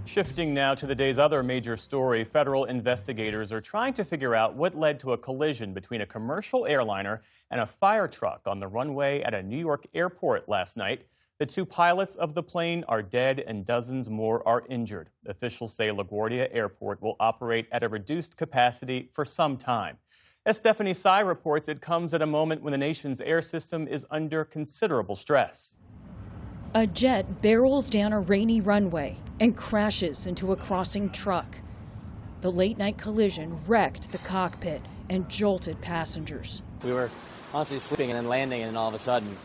Shifting now to the day's other major story, federal investigators are trying to figure out what led to a collision between a commercial airliner and a fire truck on the runway at a New York airport last night. The two pilots of the plane are dead and dozens more are injured. Officials say LaGuardia Airport will operate at a reduced capacity for some time. As Stephanie Sy reports, it comes at a moment when the nation's air system is under considerable stress. A jet barrels down a rainy runway and crashes into a crossing truck. The late-night collision wrecked the cockpit and jolted passengers. We were honestly sleeping and then landing, and all of a sudden,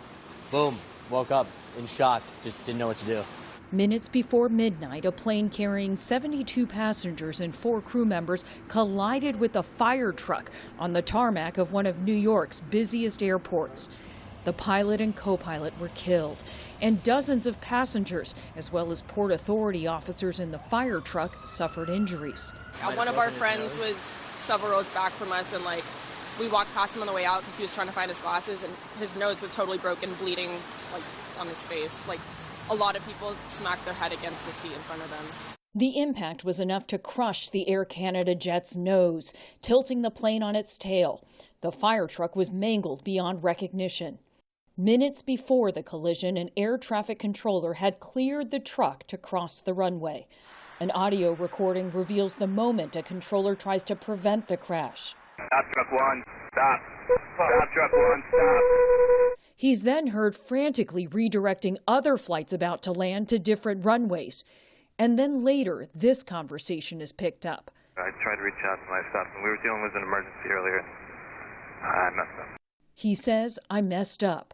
boom, woke up in shock, just didn't know what to do. Minutes before midnight, a plane carrying 72 passengers and 4 crew members collided with a fire truck on the tarmac of one of New York's busiest airports. The pilot and co-pilot were killed, and dozens of passengers, as well as Port Authority officers in the fire truck, suffered injuries. One of our friends was several rows back from us, and we walked past him on the way out because he was trying to find his glasses, and his nose was totally broken, bleeding on his face. A lot of people smacked their head against the seat in front of them. The impact was enough to crush the Air Canada jet's nose, tilting the plane on its tail. The fire truck was mangled beyond recognition. Minutes before the collision, an air traffic controller had cleared the truck to cross the runway. An audio recording reveals the moment a controller tries to prevent the crash. Stop, truck one, stop. Stop, truck one, stop. He's then heard frantically redirecting other flights about to land to different runways. And then later, this conversation is picked up. I tried to reach out to my staff, and we were dealing with an emergency earlier. I messed up. He says, "I messed up."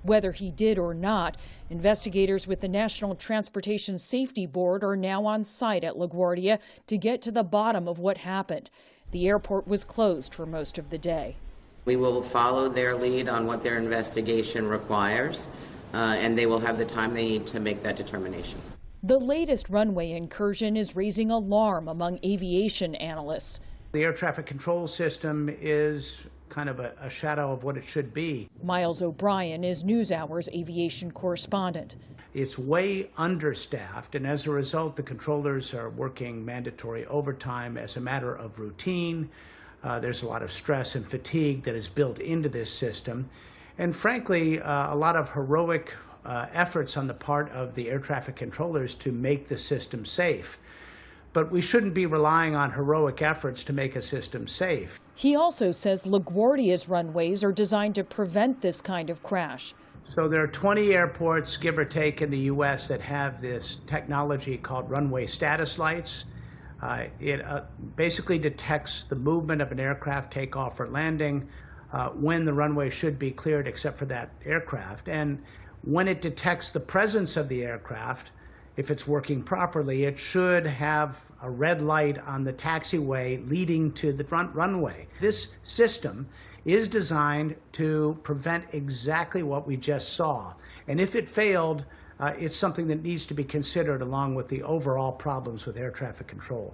Whether he did or not, investigators with the National Transportation Safety Board are now on site at LaGuardia to get to the bottom of what happened. The airport was closed for most of the day. We will follow their lead on what their investigation requires, and they will have the time they need to make that determination. The latest runway incursion is raising alarm among aviation analysts. The air traffic control system is kind of a shadow of what it should be. Miles O'Brien is NewsHour's aviation correspondent. It's way understaffed, and as a result, the controllers are working mandatory overtime as a matter of routine. There's a lot of stress and fatigue that is built into this system. And frankly, a lot of heroic efforts on the part of the air traffic controllers to make the system safe. But we shouldn't be relying on heroic efforts to make a system safe. He also says LaGuardia's runways are designed to prevent this kind of crash. So there are 20 airports, give or take, in the U.S. that have this technology called runway status lights. It basically detects the movement of an aircraft, takeoff or landing, when the runway should be cleared except for that aircraft. And when it detects the presence of the aircraft, if it's working properly, it should have a red light on the taxiway leading to the front runway. This system is designed to prevent exactly what we just saw. And if it failed, it's something that needs to be considered along with the overall problems with air traffic control.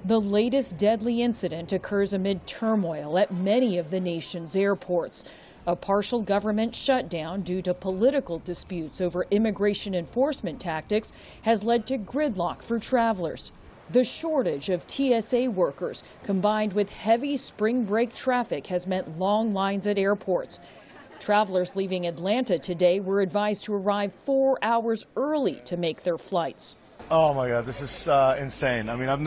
The latest deadly incident occurs amid turmoil at many of the nation's airports. A partial government shutdown due to political disputes over immigration enforcement tactics has led to gridlock for travelers. The shortage of TSA workers, combined with heavy spring break traffic, has meant long lines at airports. Travelers leaving Atlanta today were advised to arrive 4 hours early to make their flights. Oh my God, this is insane. I mean, I've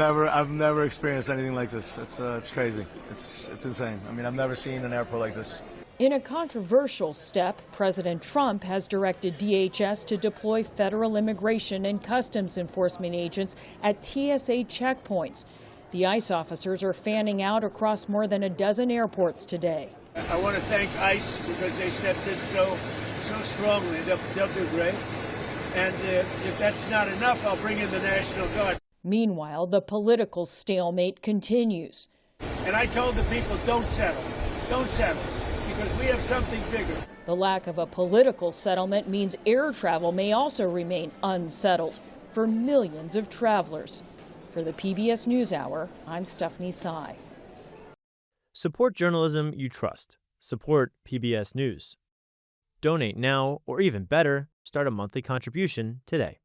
never experienced anything like this. It's crazy. It's insane. I mean, I've never seen an airport like this. In a controversial step, President Trump has directed DHS to deploy federal immigration and customs enforcement agents at TSA checkpoints. The ICE officers are fanning out across more than a dozen airports today. I want to thank ICE because they stepped in so strongly. They'll do great. And if that's not enough, I'll bring in the National Guard. Meanwhile, the political stalemate continues. And I told the people, don't settle, because we have something bigger. The lack of a political settlement means air travel may also remain unsettled for millions of travelers. For the PBS News Hour, I'm Stephanie Sy. Support journalism you trust. Support PBS News. Donate now, or even better, start a monthly contribution today.